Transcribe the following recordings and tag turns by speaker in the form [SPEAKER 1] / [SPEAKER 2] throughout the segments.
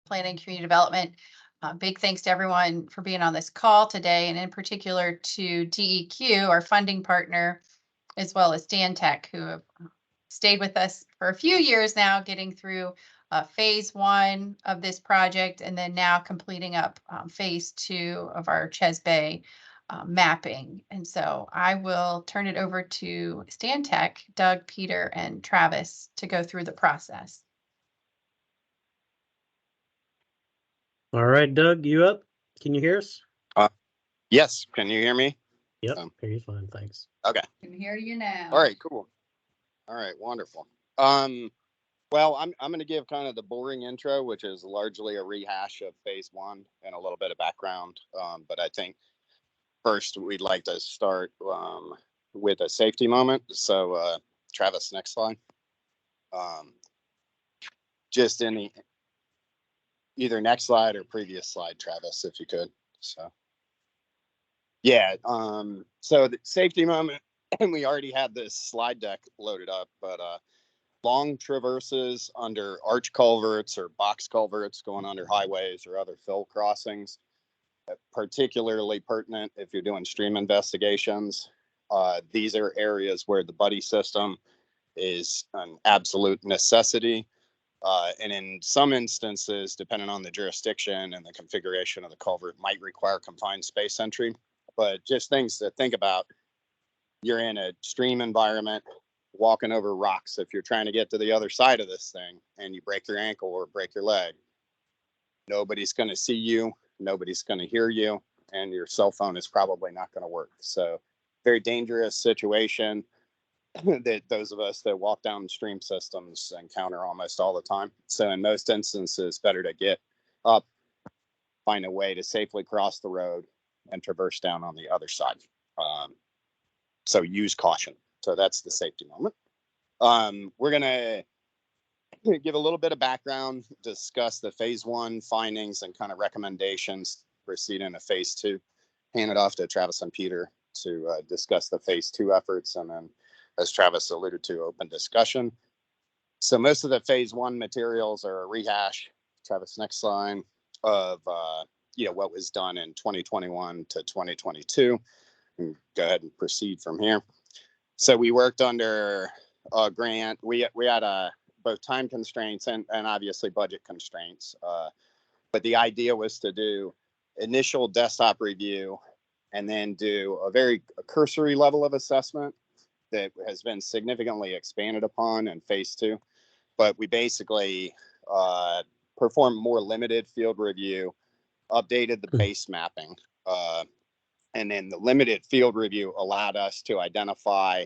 [SPEAKER 1] Planning and Community Development. Big thanks to everyone for being on this call today, and in particular to DEQ, our funding partner, as well as Stantec, who have stayed with us for a few years now, getting through phase 1 of this project, and then now completing up phase 2 of our Ches Bay mapping. And so I will turn it over to Stantec, Doug, Peter, and Travis to go through the process.
[SPEAKER 2] All right, Doug, you up? Can you hear us?
[SPEAKER 3] Yes. Can you hear me?
[SPEAKER 2] Yep, hear you fine. Thanks.
[SPEAKER 3] Okay.
[SPEAKER 1] I can hear you now.
[SPEAKER 3] All right, cool. All right, wonderful. Well, I'm going to give kind of the boring intro, which is largely a rehash of phase 1 and a little bit of background. But I think first we'd like to start with a safety moment. So, Travis, next slide. Just in the either next slide or previous slide, Travis, if you could. So, yeah. So the safety moment, and we already had this slide deck loaded up, but long traverses under arch culverts or box culverts going under highways or other fill crossings, particularly pertinent if you're doing stream investigations. These are areas where the buddy system is an absolute necessity. And in some instances, depending on the jurisdiction and the configuration of the culvert, might require confined space entry. But just things to think about. You're in a stream environment, walking over rocks. If you're trying to get to the other side of this thing and you break your ankle or break your leg, nobody's going to see you, nobody's going to hear you, and your cell phone is probably not going to work. So very dangerous situation that those of us that walk down stream systems encounter almost all the time. So in most instances, better to get up, find a way to safely cross the road and traverse down on the other side. So use caution. So that's the safety moment. We're going to give a little bit of background, discuss the phase 1 findings and kind of recommendations, proceed into phase 2, hand it off to Travis and Peter to discuss the phase 2 efforts. And then, as Travis alluded to, open discussion. So most of the phase 1 materials are a rehash, Travis, next slide, of what was done in 2021 to 2022. And go ahead and proceed from here. So we worked under a grant. We had both time constraints and obviously budget constraints. But the idea was to do initial desktop review and then do a very cursory level of assessment that has been significantly expanded upon in phase 2. But we basically performed more limited field review, updated the base mapping. And then the limited field review allowed us to identify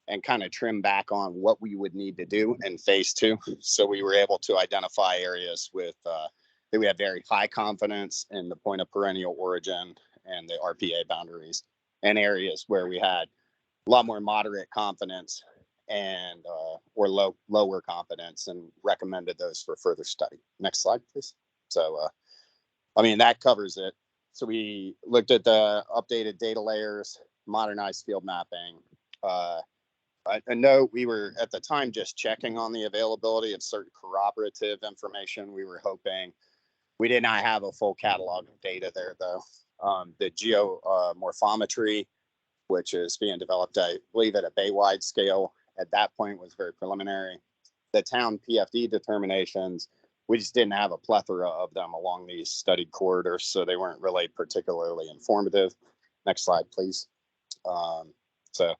[SPEAKER 3] and kind of trim back on what we would need to do in phase 2. So we were able to identify areas with that we had very high confidence in the point of perennial origin and the RPA boundaries, and areas where we had a lot more moderate confidence and or lower confidence, and recommended those for further study. Next slide, please. So, that covers it. So we looked at the updated data layers, modernized field mapping. A note, we were at the time just checking on the availability of certain corroborative information. We were hoping, we did not have a full catalog of data there though. The geomorphometry, which is being developed, I believe, at a Baywide scale, at that point was very preliminary. The town PFD determinations, we just didn't have a plethora of them along these studied corridors, so they weren't really particularly informative. Next slide, please. So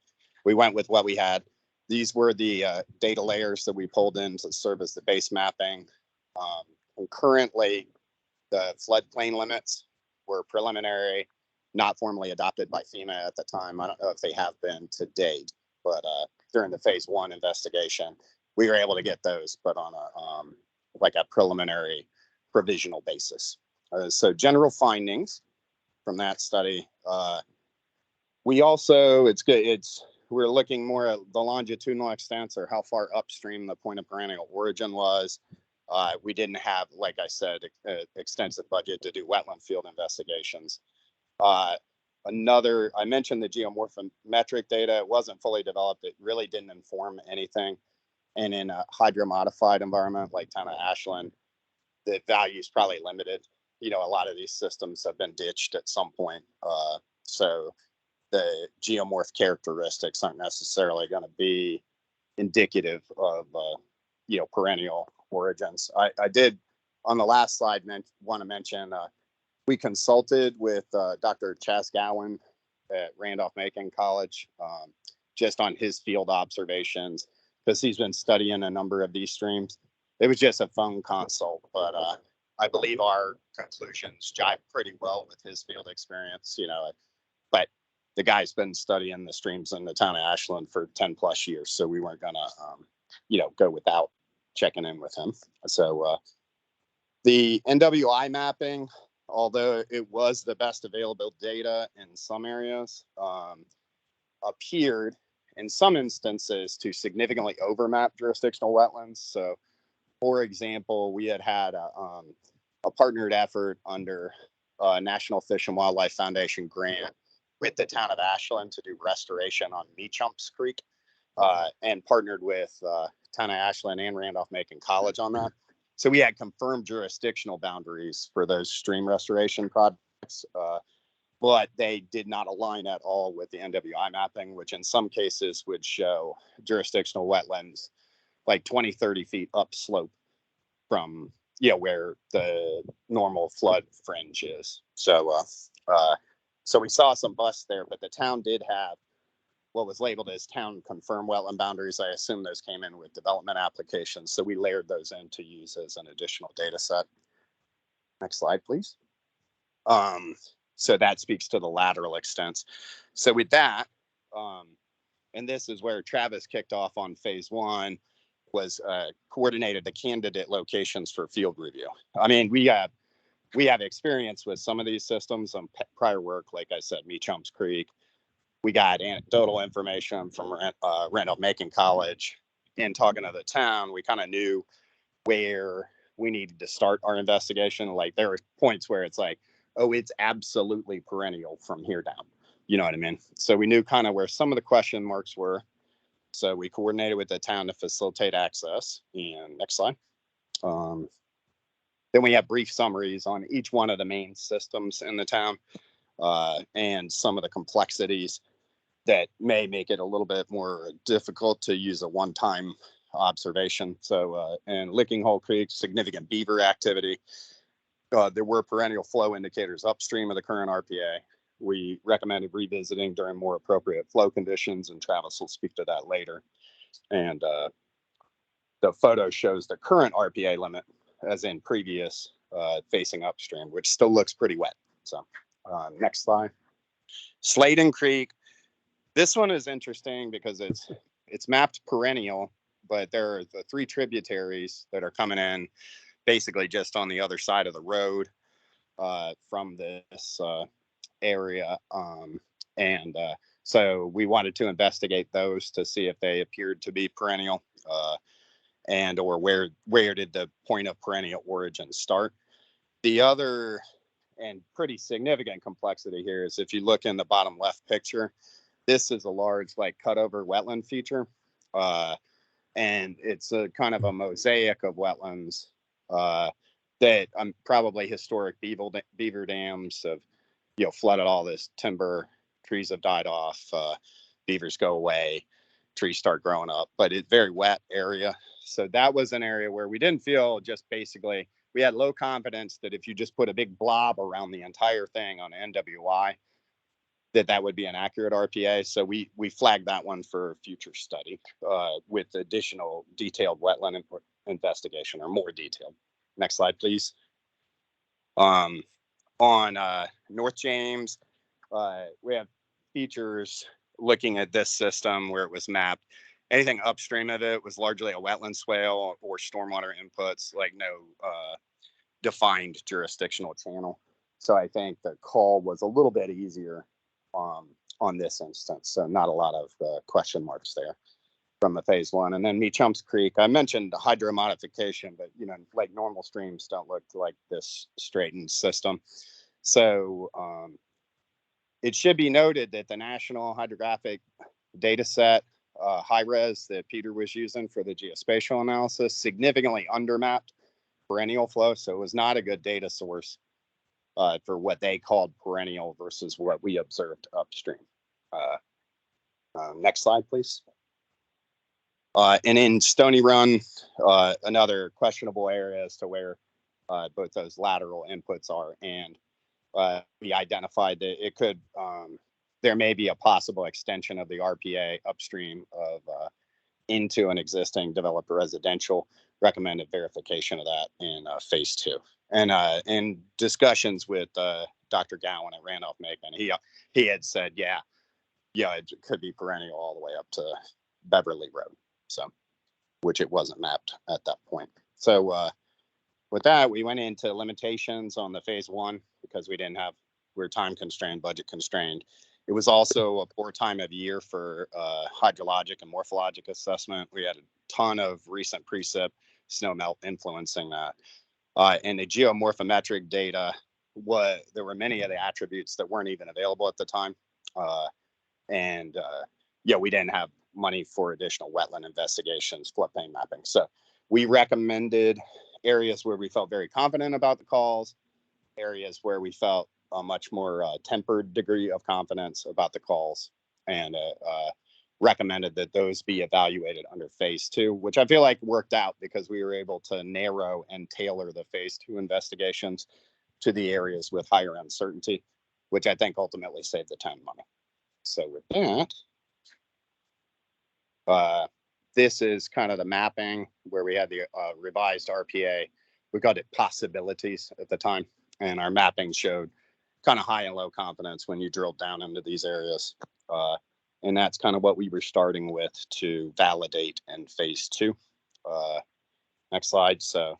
[SPEAKER 3] we went with what we had. These were the data layers that we pulled in to serve as the base mapping. And currently, the floodplain limits were preliminary, not formally adopted by FEMA at the time. I don't know if they have been to date, but during the phase 1 investigation, we were able to get those, but on a a preliminary provisional basis. So general findings from that study. We also, we're looking more at the longitudinal extents, or how far upstream the point of perennial origin was. We didn't have, like I said, extensive budget to do wetland field investigations. I mentioned the geomorphometric data. It wasn't fully developed. It really didn't inform anything. And in a hydromodified environment like town of Ashland, the value is probably limited. You know, a lot of these systems have been ditched at some point. So the geomorph characteristics aren't necessarily going to be indicative of, you know, perennial origins. I did on the last slide want to mention we consulted with Dr. Chas Gowan at Randolph-Macon College just on his field observations because he's been studying a number of these streams. It was just a phone consult, but I believe our conclusions jive pretty well with his field experience, you know, but the guy's been studying the streams in the town of Ashland for 10 plus years. So we weren't gonna, you know, go without checking in with him. So the NWI mapping, although it was the best available data in some areas, appeared in some instances to significantly overmap jurisdictional wetlands. So for example, we had a partnered effort under National Fish and Wildlife Foundation grant with the town of Ashland to do restoration on Meachumps Creek and partnered with town of Ashland and Randolph-Macon College on that. So we had confirmed jurisdictional boundaries for those stream restoration projects, but they did not align at all with the NWI mapping, which in some cases would show jurisdictional wetlands like 20, 30 feet upslope from, you know, where the normal flood fringe is. So, so we saw some busts there, but the town did have what was labeled as town confirmed wetland boundaries. I assume those came in with development applications. So we layered those in to use as an additional data set. Next slide, please. So that speaks to the lateral extents. So with that, and this is where Travis kicked off on phase one, was coordinated the candidate locations for field review. I mean, we have experience with some of these systems on prior work, like I said, Meachumps Creek. We got anecdotal information from Randolph-Macon College. In talking to the town, we kind of knew where we needed to start our investigation. Like there were points where it's like, oh, it's absolutely perennial from here down. You know what I mean? So we knew kind of where some of the question marks were. So we coordinated with the town to facilitate access. And next slide. Then we have brief summaries on each one of the main systems in the town and some of the complexities that may make it a little bit more difficult to use a one-time observation. So in Licking Hole Creek, significant beaver activity. There were perennial flow indicators upstream of the current RPA. We recommended revisiting during more appropriate flow conditions, and Travis will speak to that later. And the photo shows the current RPA limit as in previous facing upstream, which still looks pretty wet. So next slide. Sladen Creek. This one is interesting because it's mapped perennial, but there are the three tributaries that are coming in basically just on the other side of the road from this area. So we wanted to investigate those to see if they appeared to be perennial and or where did the point of perennial origin start. The other and pretty significant complexity here is if you look in the bottom left picture, this is a large like cutover wetland feature. And it's a kind of a mosaic of wetlands that probably historic beaver dams have, you know, flooded all this timber. Trees have died off. Beavers go away. Trees start growing up, but it's very wet area. So that was an area where we didn't feel just basically, we had low confidence that if you just put a big blob around the entire thing on NWI, that would be an accurate RPA. So we flagged that one for future study with additional detailed wetland investigation or more detailed. Next slide, please. On North James, we have features looking at this system where it was mapped. Anything upstream of it was largely a wetland swale or stormwater inputs, like no defined jurisdictional channel. So I think the call was a little bit easier on this instance. So not a lot of question marks there from the phase one. And then Meachumps Creek, I mentioned the hydro modification, but you know, like normal streams don't look like this straightened system. So it should be noted that the National Hydrographic Data Set, high res that Peter was using for the geospatial analysis, significantly undermapped perennial flow, so it was not a good data source for what they called perennial versus what we observed upstream. Next slide, please. And in Stony Run, another questionable area as to where both those lateral inputs are, and we identified that it could, there may be a possible extension of the RPA upstream of into an existing developed residential. Recommended verification of that in phase 2. And in discussions with Dr. Gowan at Randolph-Macon, he had said, yeah, it could be perennial all the way up to Beverly Road. So, which it wasn't mapped at that point. So with that, we went into limitations on the phase 1 because we were time constrained, budget constrained. It was also a poor time of year for hydrologic and morphologic assessment. We had a ton of recent precip snow melt influencing that. And the geomorphometric data, there were many of the attributes that weren't even available at the time. We didn't have money for additional wetland investigations, floodplain mapping. So we recommended areas where we felt very confident about the calls, areas where we felt a much more tempered degree of confidence about the calls, and recommended that those be evaluated under phase 2, which I feel like worked out because we were able to narrow and tailor the phase 2 investigations to the areas with higher uncertainty, which I think ultimately saved the town money. So with that, this is kind of the mapping where we had the revised RPA. We called it possibilities at the time, and our mapping showed kind of high and low confidence when you drilled down into these areas. And that's kind of what we were starting with to validate in phase 2. Next slide. So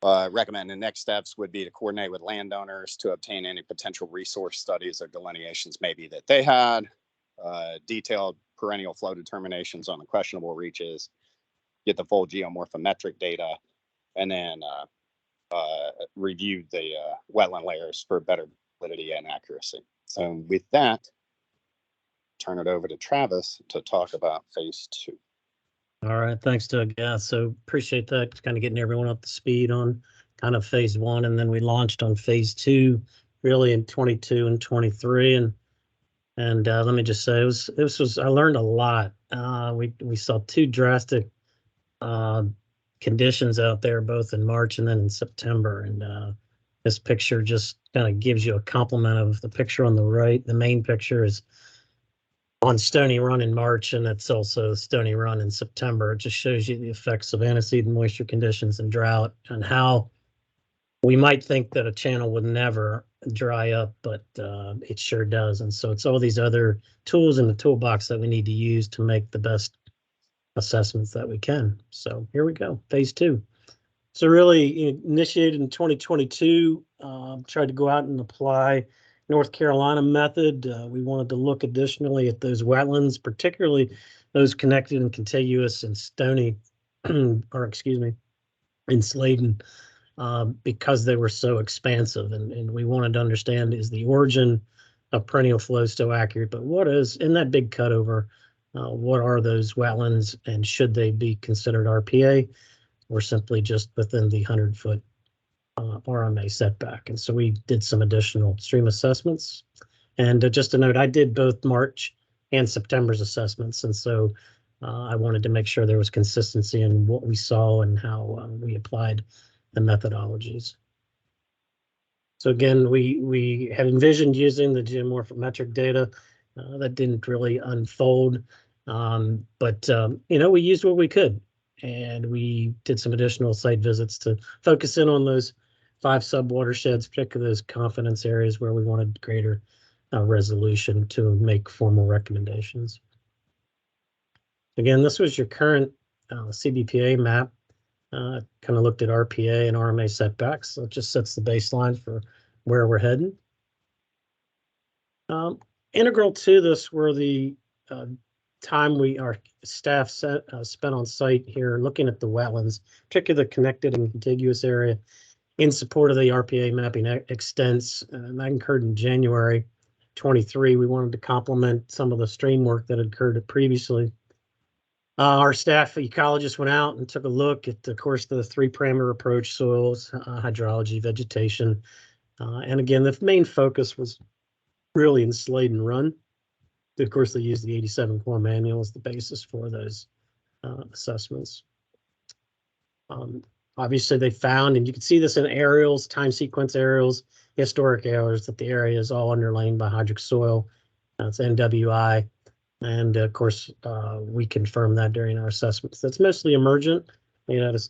[SPEAKER 3] recommended next steps would be to coordinate with landowners to obtain any potential resource studies or delineations maybe that they had, detailed perennial flow determinations on the questionable reaches, get the full geomorphometric data, and then review the wetland layers for better validity and accuracy. So with that, turn it over to Travis to talk about phase 2.
[SPEAKER 2] All right, thanks, Doug. Yeah, so appreciate that. Kind of getting everyone up to speed on kind of phase 1, and then we launched on phase 2 really in 22 and 23. And let me just say, I learned a lot. We saw 2 drastic conditions out there, both in March and then in September. And this picture just kind of gives you a complement of the picture on the right. The main picture is on Stony Run in March, and it's also Stony Run in September. It just shows you the effects of antecedent moisture conditions and drought, and how we might think that a channel would never dry up, but it sure does. And so it's all these other tools in the toolbox that we need to use to make the best assessments that we can. So here we go, phase 2. So really initiated in 2022, tried to go out and apply North Carolina method. We wanted to look additionally at those wetlands, particularly those connected and contiguous in Stony, in Sladen, because they were so expansive. And we wanted to understand, is the origin of perennial flow still accurate? But what is, in that big cutover, what are those wetlands, and should they be considered RPA or simply just within the 100-foot RMA setback? And so we did some additional stream assessments. And just a note, I did both March and September's assessments. And so I wanted to make sure there was consistency in what we saw and how we applied the methodologies. So again, we had envisioned using the geomorphometric data. That didn't really unfold, but we used what we could. And we did some additional site visits to focus in on those 5 sub-watersheds, particularly those confidence areas where we wanted greater resolution to make formal recommendations. Again, this was your current CBPA map. Kind of looked at RPA and RMA setbacks. So it just sets the baseline for where we're heading. Integral to this were the time our staff spent on site here looking at the wetlands, particularly the connected and contiguous area, in support of the RPA mapping extents. And that occurred in January 23. We wanted to complement some of the stream work that had occurred previously. Our staff ecologists went out and took a look at, of course, the 3-parameter approach: soils, hydrology, vegetation. And again, the main focus was really in Slade and Run. Of course, they used the 87 core manual as the basis for those assessments. Obviously, they found, and you can see this in aerials, time sequence aerials, historic aerials, that the area is all underlain by hydric soil. That's NWI. And of course, we confirmed that during our assessments. That's mostly emergent,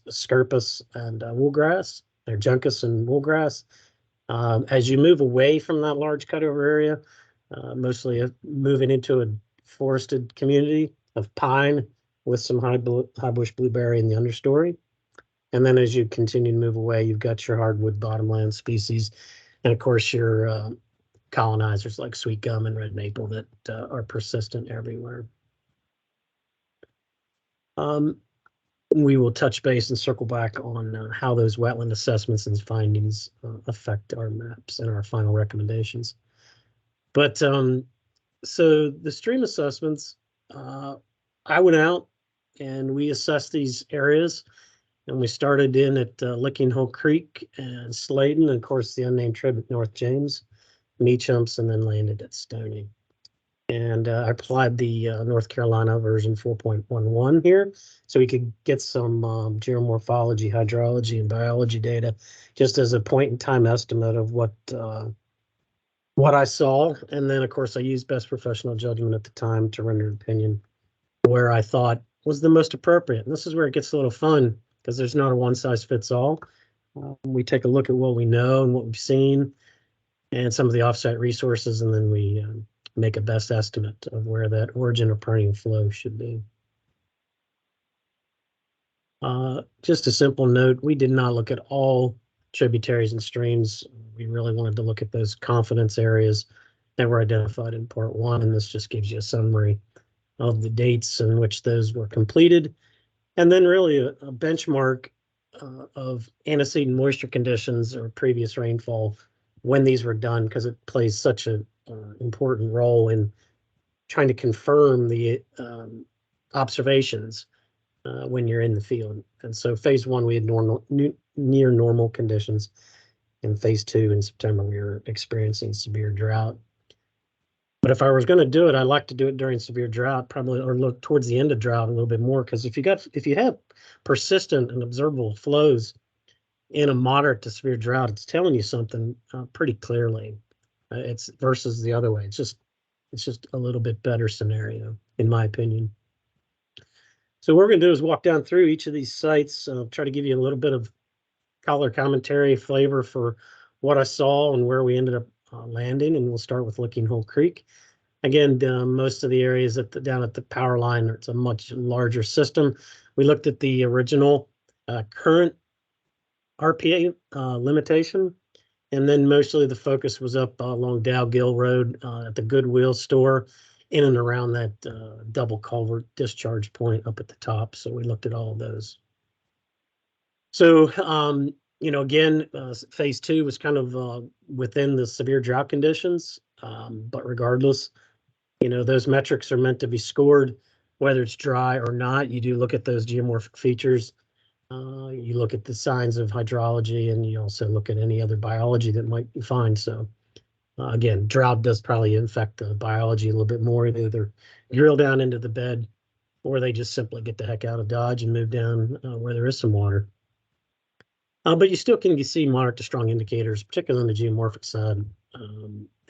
[SPEAKER 2] scirpus and woolgrass, or juncus and woolgrass. As you move away from that large cutover area, mostly moving into a forested community of pine with some high bush blueberry in the understory. And then as you continue to move away, you've got your hardwood bottomland species, and of course your colonizers like sweet gum and red maple that are persistent everywhere. We will touch base and circle back on how those wetland assessments and findings affect our maps and our final recommendations. But so the stream assessments, I went out and we assessed these areas, and we started in at Licking Hole Creek and Sladen, and of course the unnamed trib at North James, Meachumps, and then landed at Stony. And I applied the North Carolina version 4.11 here, so we could get some geomorphology, hydrology, and biology data, just as a point in time estimate of what I saw. And then, of course, I used best professional judgment at the time to render an opinion where I thought was the most appropriate. And this is where it gets a little fun, because there's not a one size fits all. We take a look at what we know and what we've seen and some of the offsite resources, and then we make a best estimate of where that origin of perennial flow should be. Just a simple note, we did not look at all tributaries and streams. We really wanted to look at those confidence areas that were identified in part 1, and this just gives you a summary of the dates in which those were completed, and then really a benchmark of antecedent moisture conditions or previous rainfall when these were done, because it plays such an important role in trying to confirm the observations when you're in the field. And so phase 1, we had near normal conditions. In phase 2 in September, we were experiencing severe drought. But if I was going to do it, I'd like to do it during severe drought, probably, or look towards the end of drought a little bit more, because if you have persistent and observable flows in a moderate to severe drought, it's telling you something pretty clearly. It's versus the other way. It's just a little bit better scenario, in my opinion. So what we're going to do is walk down through each of these sites, try to give you a little bit of color commentary, flavor for what I saw and where we ended up landing. And we'll start with Licking Hole Creek. Again, most of the areas down at the power line, it's a much larger system. We looked at the original current RPA limitation, and then mostly the focus was up along Dow Gill Road at the Goodwill store, in and around that double culvert discharge point up at the top. So we looked at all of those. So, again, phase 2 was kind of within the severe drought conditions, but regardless, those metrics are meant to be scored, whether it's dry or not. You do look at those geomorphic features. You look at the signs of hydrology, and you also look at any other biology that might be found. So again, drought does probably affect the biology a little bit more. They either drill down into the bed, or they just simply get the heck out of Dodge and move down where there is some water. But you still can see moderate to strong indicators, particularly on the geomorphic side,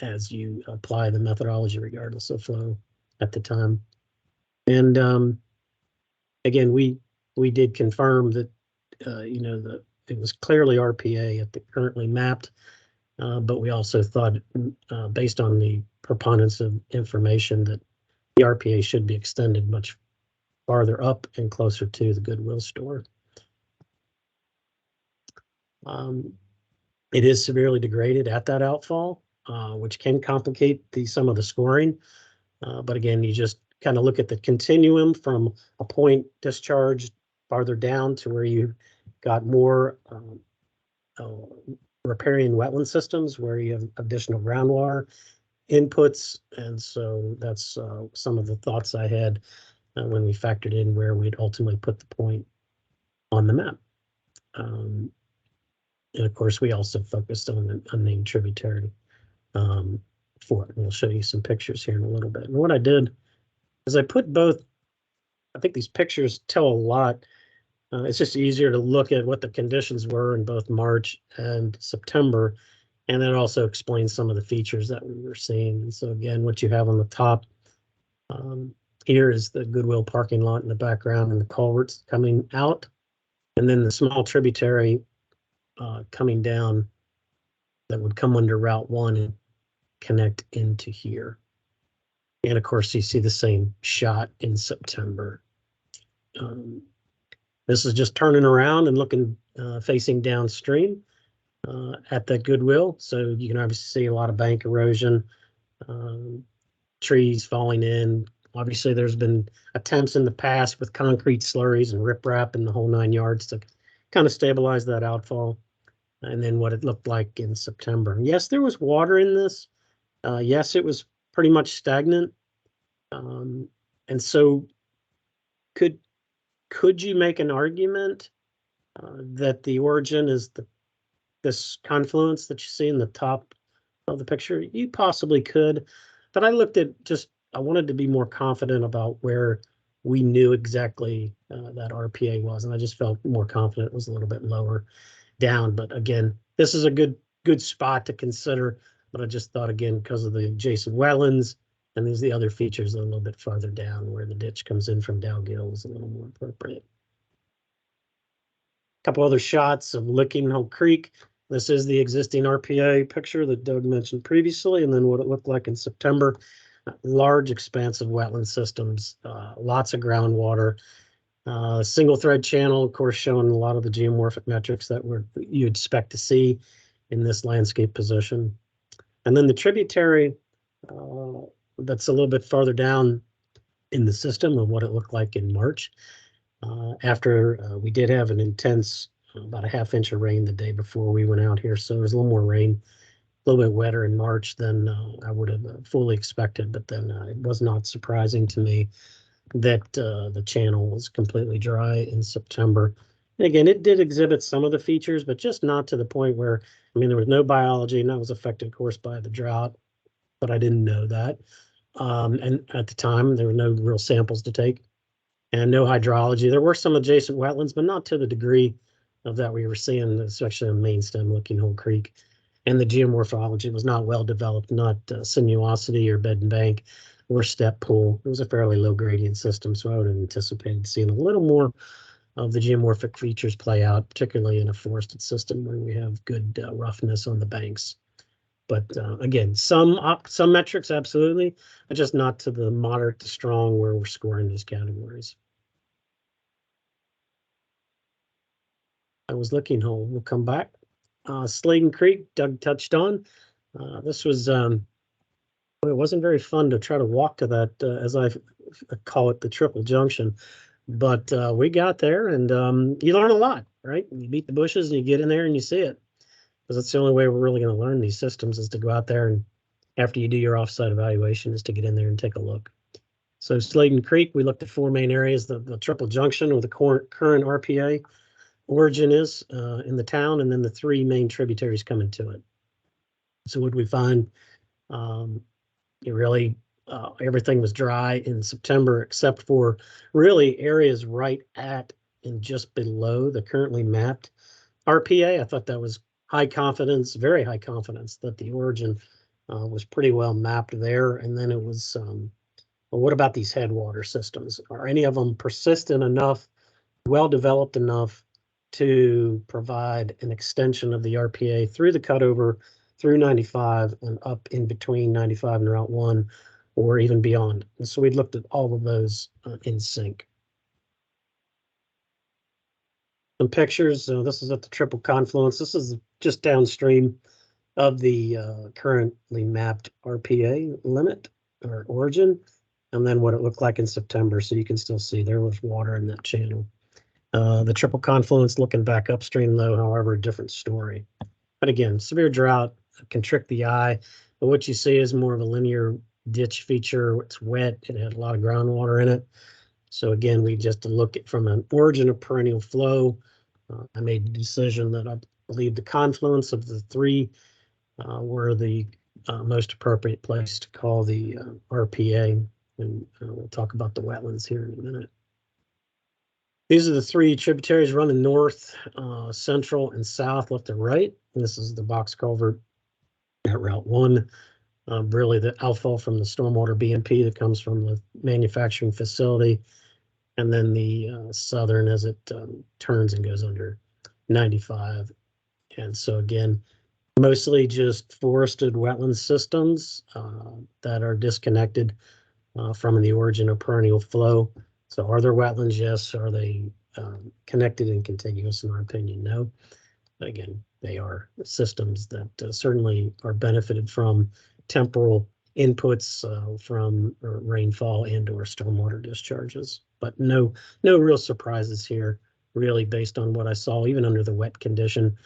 [SPEAKER 2] as you apply the methodology regardless of flow at the time. And again, we did confirm that it was clearly RPA at the currently mapped, but we also thought, based on the preponderance of information, that the RPA should be extended much farther up and closer to the Goodwill store. It is severely degraded at that outfall, which can complicate some of the scoring. But again, you just kind of look at the continuum from a point discharged farther down to where you got more riparian wetland systems where you have additional groundwater inputs. And so that's some of the thoughts I had when we factored in where we'd ultimately put the point on the map. And of course, we also focused on an unnamed tributary for it. And we'll show you some pictures here in a little bit. And what I did is I put both, I think these pictures tell a lot. It's just easier to look at what the conditions were in both March and September, and then also explain some of the features that we were seeing. And so again, what you have on the top here is the Goodwill parking lot in the background and the culverts coming out, and then the small tributary coming down that would come under Route 1 and connect into here. And of course, you see the same shot in September. This is just turning around and looking, facing downstream at that Goodwill. So you can obviously see a lot of bank erosion, trees falling in. Obviously, there's been attempts in the past with concrete slurries and riprap and the whole 9 yards to kind of stabilize that outfall. And then what it looked like in September. Yes, there was water in this. Yes, it was pretty much stagnant. And so could you make an argument that the origin is this confluence that you see in the top of the picture? You possibly could, but I looked at I wanted to be more confident about where we knew exactly that RPA was, and I just felt more confident it was a little bit lower down. But again, this is a good spot to consider, but I just thought, again, because of the adjacent wetlands and there's the other features a little bit farther down where the ditch comes in from Dow Gill is a little more appropriate. A couple other shots of Licking Hole Creek. This is the existing RPA picture that Doug mentioned previously, and then what it looked like in September. Large, expansive wetland systems, lots of groundwater, single thread channel, of course, showing a lot of the geomorphic metrics that you'd expect to see in this landscape position. And then the tributary that's a little bit farther down in the system of what it looked like in March. After we did have an intense, about a ½ inch of rain the day before we went out here. So there was a little more rain, a little bit wetter in March than I would have fully expected. But then it was not surprising to me that the channel was completely dry in September. And again, it did exhibit some of the features, but just not to the point where, I mean, there was no biology, and that was affected, of course, by the drought, but I didn't know that. And at the time, there were no real samples to take and no hydrology. There were some adjacent wetlands, but not to the degree of that we were seeing, especially on main stem Licking Hole Creek. And the geomorphology was not well developed, not sinuosity or bed and bank or step pool. It was a fairly low gradient system, so I would have anticipated seeing a little more of the geomorphic features play out, particularly in a forested system where we have good roughness on the banks. But again, some metrics, absolutely, but just not to the moderate to strong where we're scoring these categories. That was Licking Hole. We'll come back. Sladen Creek, Doug touched on. This was, it wasn't very fun to try to walk to that, as I call it, the triple junction. But we got there, and you learn a lot, right? You beat the bushes and you get in there and you see it. Because that's the only way we're really going to learn these systems, is to go out there and after you do your offsite evaluation is to get in there and take a look. So Sladen Creek, we looked at 4 main areas, the triple junction where the current RPA origin is in the town, and then the 3 main tributaries coming to it. So what we find, everything was dry in September, except for really areas right at and just below the currently mapped RPA. I thought that was high confidence, very high confidence that the origin was pretty well mapped there. And then it was, well, what about these headwater systems? Are any of them persistent enough, well developed enough to provide an extension of the RPA through the cutover, through 95 and up in between 95 and Route 1, or even beyond? And so we looked at all of those in sync. Some pictures. This is at the triple confluence. This is just downstream of the currently mapped RPA limit or origin, and then what it looked like in September. So you can still see there was water in that channel. The triple confluence looking back upstream, though, however, a different story. But again, severe drought can trick the eye, but what you see is more of a linear ditch feature. It's wet. It had a lot of groundwater in it. So again, we just look at from an origin of perennial flow. I made the decision that I believe the confluence of the three were the most appropriate place to call the RPA. And we'll talk about the wetlands here in a minute. These are the three tributaries running north, central, and south, left and right. And this is the box culvert at Route 1. Really the outfall from the stormwater BMP that comes from the manufacturing facility. And then the southern as it turns and goes under 95. And so again, mostly just forested wetland systems that are disconnected from the origin of perennial flow. So are there wetlands? Yes. Are they connected and contiguous? In our opinion, no. But again, they are systems that certainly are benefited from temporal inputs from rainfall and or stormwater discharges. But no real surprises here, really, based on what I saw. Even under the wet condition,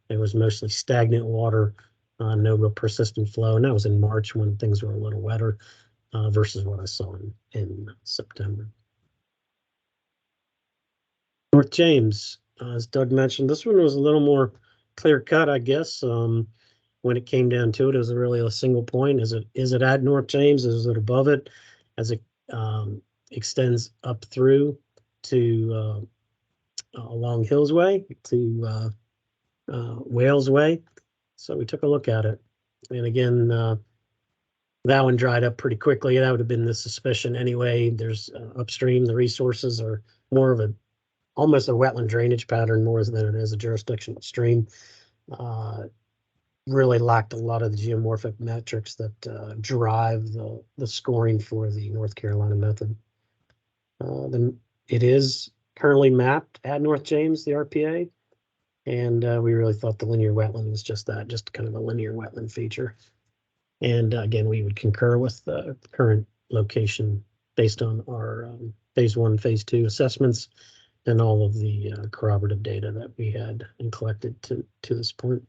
[SPEAKER 2] it was mostly stagnant water, no real persistent flow. And that was in March when things were a little wetter versus what I saw in September. North James, as Doug mentioned, this one was a little more clear cut, I guess. When it came down to it, it was really a single point. Is it at North James? Is it above it? As it extends up through to along Hills Way to Wales Way. So we took a look at it, and again, that one dried up pretty quickly. That would have been the suspicion anyway. There's upstream, the resources are more of almost a wetland drainage pattern more than it is a jurisdictional stream. Really lacked a lot of the geomorphic metrics that drive the scoring for the North Carolina method. It is currently mapped at North James, the RPA, and we really thought the linear wetland was just that, just kind of a linear wetland feature. And again, we would concur with the current location based on our phase 1, phase 2 assessments and all of the corroborative data that we had and collected to this point.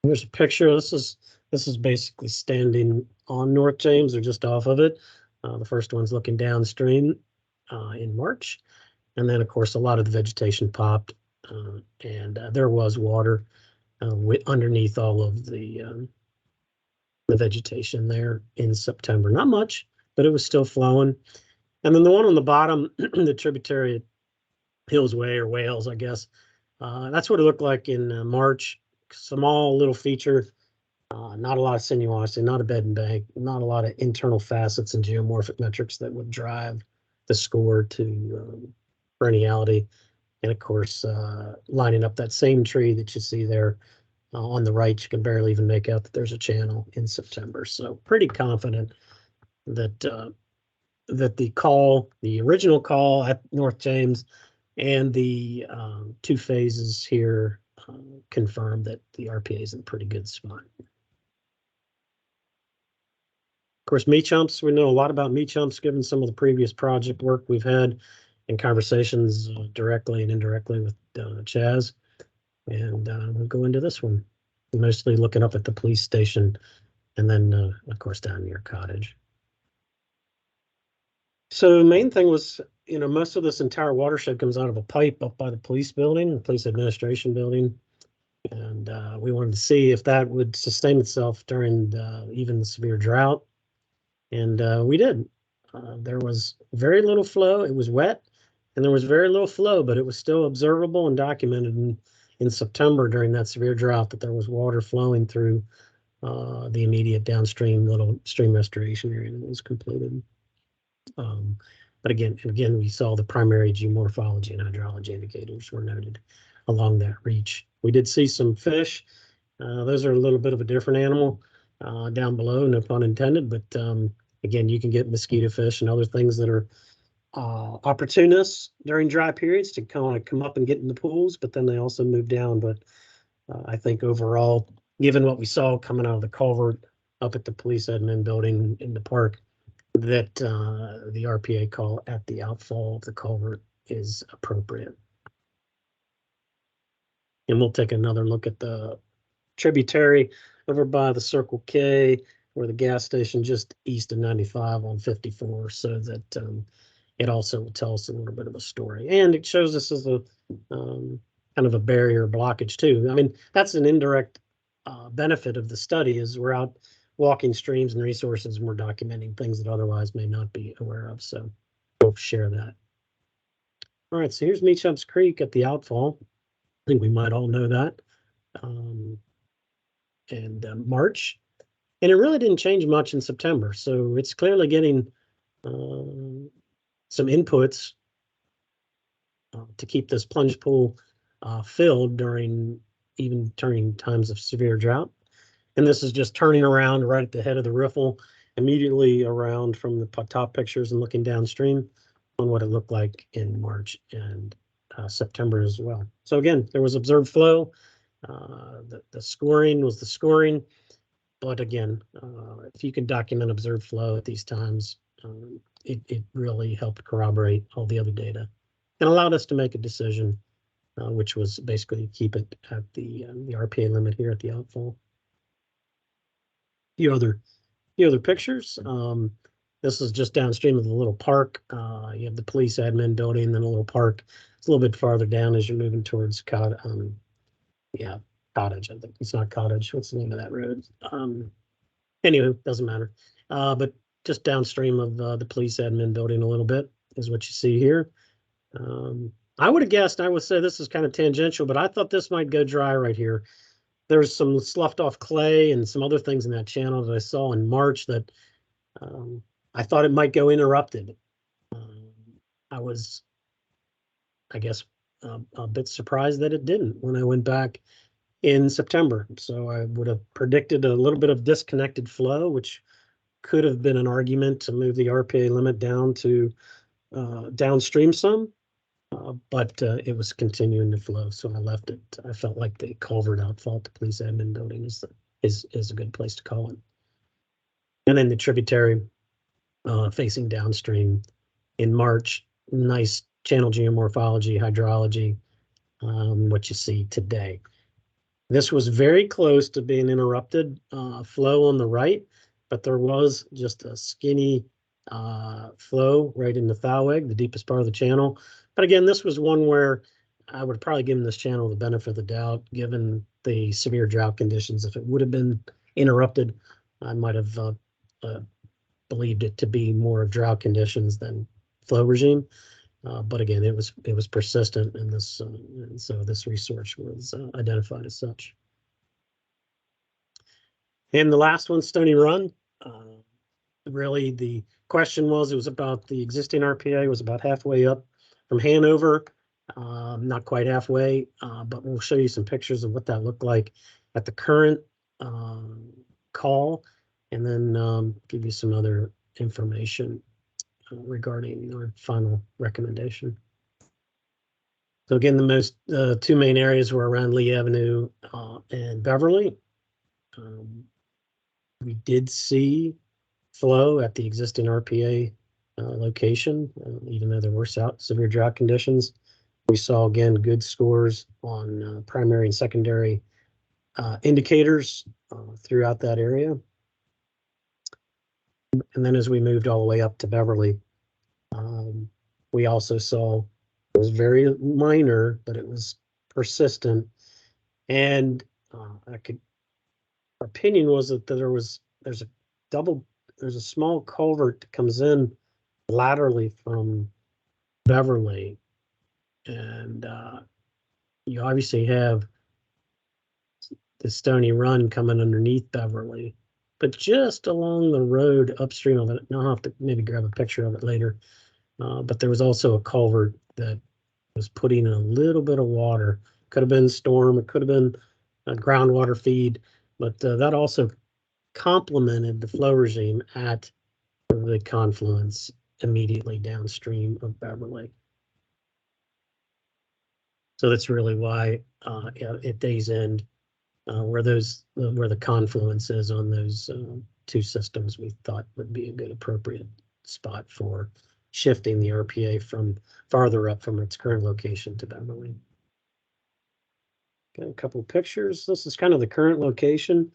[SPEAKER 2] Here's a picture. This is basically standing on North James or just off of it. The first one's looking downstream in March, and then of course a lot of the vegetation popped, and there was water underneath all of the vegetation there in September. Not much, but it was still flowing. And then the one on the bottom, the tributary Hills Way or Wales, I guess, that's what it looked like in March. Small little feature, not a lot of sinuosity, not a bed and bank, not a lot of internal facets and geomorphic metrics that would drive the score to perenniality. And of course, lining up that same tree that you see there on the right, you can barely even make out that there's a channel in September. So pretty confident that that the original call at North James and the 2 phases here confirm that the RPA is in a pretty good spot. Of course, meat chumps, we know a lot about meat chumps given some of the previous project work we've had and conversations directly and indirectly with Chaz. And we'll go into this one, mostly looking up at the police station and then, of course, down near Cottage. So the main thing was, most of this entire watershed comes out of a pipe up by the police building, the police administration building. And we wanted to see if that would sustain itself during even the severe drought. And we did. There was very little flow. It was wet and there was very little flow, but it was still observable and documented in September during that severe drought that there was water flowing through the immediate downstream little stream restoration area that was completed. But again, we saw the primary geomorphology and hydrology indicators were noted along that reach. We did see some fish. Those are a little bit of a different animal down below, no pun intended, but again, you can get mosquito fish and other things that are opportunists during dry periods to kind of come up and get in the pools, but then they also move down. But I think overall, given what we saw coming out of the culvert up at the police admin building in the park, that the RPA call at the outfall of the culvert is appropriate. And we'll take another look at the tributary over by the Circle K. or the gas station just east of 95 on 54, so that it also will tell us a little bit of a story. And it shows us as a kind of a barrier blockage too. I mean, that's an indirect benefit of the study is we're out walking streams and resources and we're documenting things that otherwise may not be aware of. So we'll share that. All right, so here's Meachup's Creek at the outfall. I think we might all know that. March. And it really didn't change much in September. So it's clearly getting some inputs to keep this plunge pool filled during times of severe drought. And this is just turning around right at the head of the riffle, immediately around from the top pictures and looking downstream on what it looked like in March and September as well. So again, there was observed flow. The scoring was the scoring. But again, if you can document observed flow at these times, it really helped corroborate all the other data and allowed us to make a decision, which was basically keep it at the RPA limit here at the outfall. Few other pictures. This is just downstream of the little park. You have the police admin building, then a little park. It's a little bit farther down as you're moving towards Cottage. I think it's not Cottage. What's the name of that road? Anyway, doesn't matter. But just downstream of the police admin building a little bit is what you see here. I would have guessed, I would say this is kind of tangential, but I thought this might go dry right here. There's some sloughed off clay and some other things in that channel that I saw in March that I thought it might go interrupted. I was, I guess, a bit surprised that it didn't when I went back in September. So I would have predicted a little bit of disconnected flow, which could have been an argument to move the RPA limit down to downstream some, but it was continuing to flow. So I left it. I felt like the culvert outfall at the police admin building is a good place to call it. And then the tributary facing downstream in March, nice channel geomorphology, hydrology, what you see today. This was very close to being interrupted flow on the right, but there was just a skinny flow right in the Thoweg, the deepest part of the channel. But again, this was one where I would probably give this channel the benefit of the doubt, given the severe drought conditions. If it would have been interrupted, I might have believed it to be more of drought conditions than flow regime. But again, it was persistent, and so this resource was identified as such. And the last one, Stony Run. Really, the question was, it was about the existing RPA, was about halfway up from Hanover, not quite halfway, but we'll show you some pictures of what that looked like at the current call, and then give you some other information regarding our final recommendation. So again, the two main areas were around Lee Avenue and Beverly. We did see flow at the existing RPA location, even though there were severe drought conditions. We saw, again, good scores on primary and secondary indicators throughout that area. And then as we moved all the way up to Beverly, we also saw, it was very minor, but it was persistent. And our opinion was that there's a small culvert that comes in laterally from Beverly. And you obviously have the Stony Run coming underneath Beverly, but just along the road upstream of it, and I'll have to maybe grab a picture of it later. But there was also a culvert that was putting in a little bit of water. Could have been storm, it could have been a groundwater feed, but that also complemented the flow regime at the confluence immediately downstream of Beverly. So that's really why at day's end, where the confluence is on those two systems, we thought would be a good appropriate spot for shifting the RPA from farther up from its current location to Beverly. Got a couple of pictures. This is kind of the current location.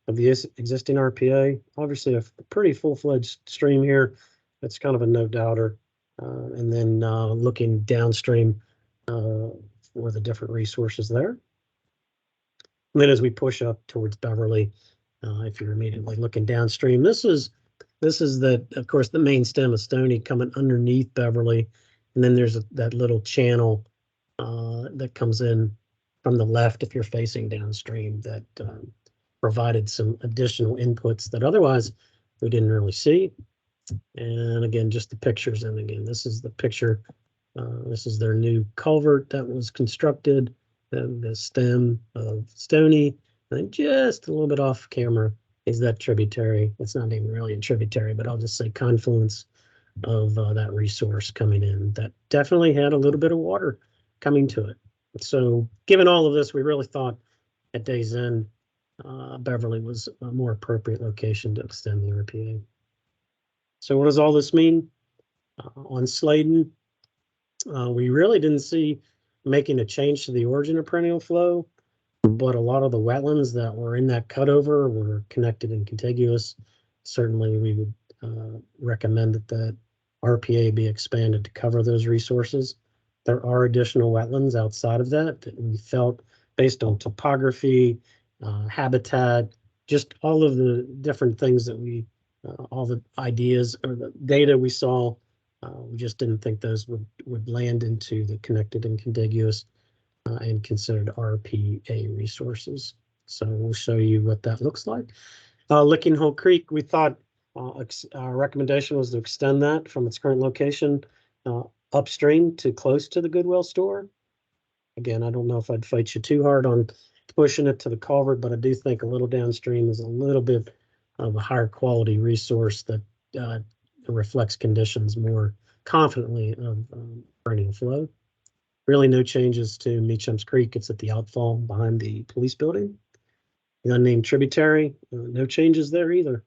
[SPEAKER 2] of the existing RPA. Obviously, a pretty full-fledged stream here. That's kind of a no doubter. And then looking downstream for the different resources there. And then as we push up towards Beverly, if you're immediately looking downstream, this is of course, the main stem of Stony coming underneath Beverly. And then there's that little channel that comes in from the left if you're facing downstream that provided some additional inputs that otherwise we didn't really see. And again, just the pictures. And again, this is the picture. This is their new culvert that was constructed, the stem of Stony. And just a little bit off camera is that tributary. It's not even really a tributary, but I'll just say confluence of that resource coming in that definitely had a little bit of water coming to it. So given all of this, we really thought at day's end, Beverly was a more appropriate location to extend the RPA. So what does all this mean? On Sladen, we really didn't see making a change to the origin of perennial flow, but a lot of the wetlands that were in that cutover were connected and contiguous. Certainly, we would recommend that RPA be expanded to cover those resources. There are additional wetlands outside of that we felt, based on topography, habitat, just all of the different things that all the ideas or the data we saw, we just didn't think those would land into the connected and contiguous and considered RPA resources. So we'll show you what that looks like. Licking Hole Creek, we thought our recommendation was to extend that from its current location upstream to close to the Goodwill store. Again, I don't know if I'd fight you too hard on pushing it to the culvert, but I do think a little downstream is a little bit of a higher quality resource that reflects conditions more confidently of perennial flow. Really no changes to Meacham's Creek. It's at the outfall behind the police building. The unnamed tributary, no changes there either.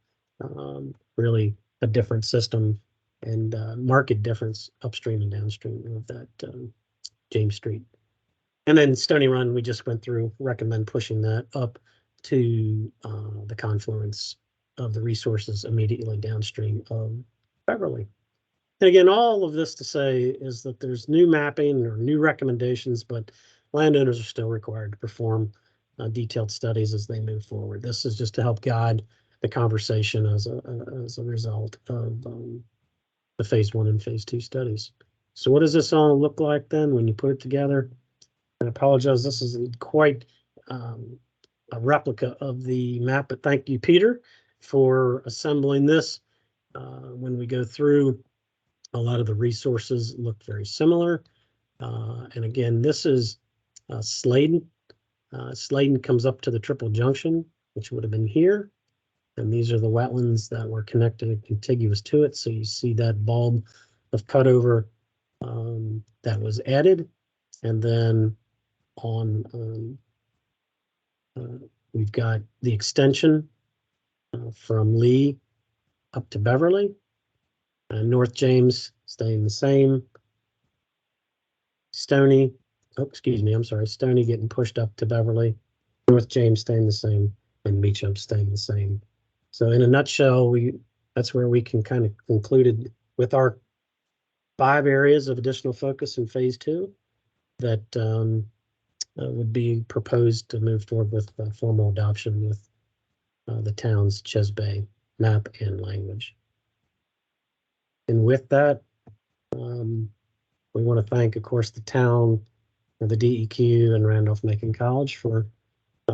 [SPEAKER 2] Really a different system and market difference upstream and downstream of that James Street. And then Stony Run, we just went through, recommend pushing that up to the confluence of the resources immediately downstream of Beverly. And again, all of this to say is that there's new mapping or new recommendations, but landowners are still required to perform detailed studies as they move forward. This is just to help guide the conversation as a result of the phase 1 and phase 2 studies. So what does this all look like then when you put it together? I apologize, this is quite a replica of the map, but thank you, Peter, for assembling this. When we go through, a lot of the resources look very similar. And again, this is Sladen. Sladen comes up to the triple junction, which would have been here. And these are the wetlands that were connected and contiguous to it. So you see that bulb of cutover that was added. And then on we've got the extension from Lee up to Beverly. North James staying the same. Stony, oh, excuse me, I'm sorry, Stony getting pushed up to Beverly. North James staying the same, and Meacham staying the same. So in a nutshell, that's where we can kind of concluded with our 5 areas of additional focus in phase 2 that would be proposed to move forward with formal adoption with the town's Ches Bay map and language. And with that, we want to thank, of course, the town, the DEQ, and Randolph-Macon College for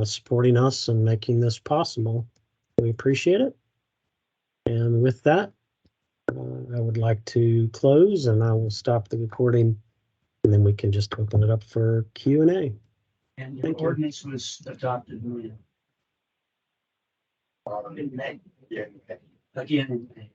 [SPEAKER 2] supporting us and making this possible. We appreciate it. And with that, I would like to close, and I will stop the recording, and then we can just open it up for Q&A.
[SPEAKER 4] And your ordinance was adopted in May.
[SPEAKER 3] Yeah.
[SPEAKER 4] Again in May.